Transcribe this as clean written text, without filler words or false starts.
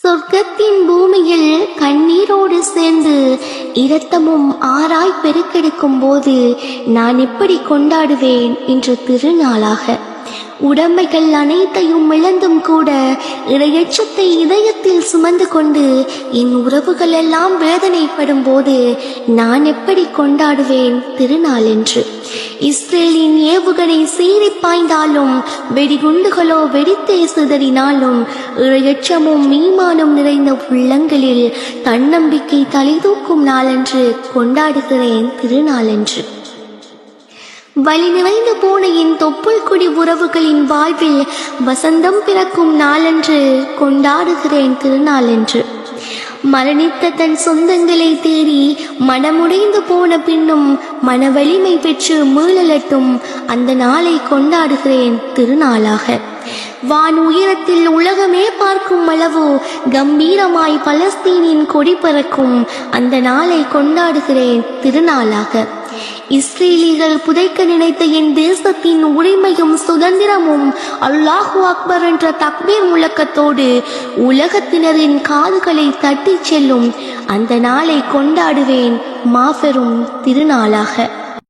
சொர்க்கத்தின் பூமியில் கண்ணீரோடு சேர்ந்து இரத்தமும் ஆராய் பெருக்கெடுக்கும் போது நான் எப்படி கொண்டாடுவேன் என்ற திருநாளாக உடமைகள் அனைத்தையும் இழந்தும் கூட இரையச்சத்தை இதயத்தில் சுமந்து கொண்டு என் உறவுகள் எல்லாம் வேதனைப்படும் போது நான் எப்படி கொண்டாடுவேன் திருநாள் என்று. இஸ்ரேலின் ஏவுகணை சீறி பாய்ந்தாலும் வெடிகுண்டுகளோ வெடித்தே சிதறினாலும் இரையச்சமும் ஈமானும் நிறைந்த உள்ளங்களில் தன்னம்பிக்கை தலைதூக்கும் நாளன்று கொண்டாடுகிறேன் திருநாளன்று. வழி நிறைந்து போன என் தொப்புள் குடி உறவுகளின் வாழ்வில் வசந்தம் பிறக்கும் நாளன்று கொண்டாடுகிறேன் திருநாளன்று. மரணித்த தன் சொந்தங்களை தேடி மனமுடைந்து போன பின்னும் மன வலிமை பெற்று மீளலட்டும் அந்த நாளை கொண்டாடுகிறேன் திருநாளாக. வான் உயரத்தில் உலகமே பார்க்கும் அளவு கம்பீரமாய் பலஸ்தீனின் கொடி பறக்கும் அந்த நாளை கொண்டாடுகிறேன் திருநாளாக. இஸ்ரேலிகள் புதைக்க நினைத்த என் தேசத்தின் உரிமையும் சுதந்திரமும் அல்லாஹு அக்பர் என்ற தக்பீர் முழக்கத்தோடு உலகத்தினரின் காதுகளை தட்டிச் செல்லும் அந்த நாளை கொண்டாடுவேன் மாபெரும் திருநாளாக.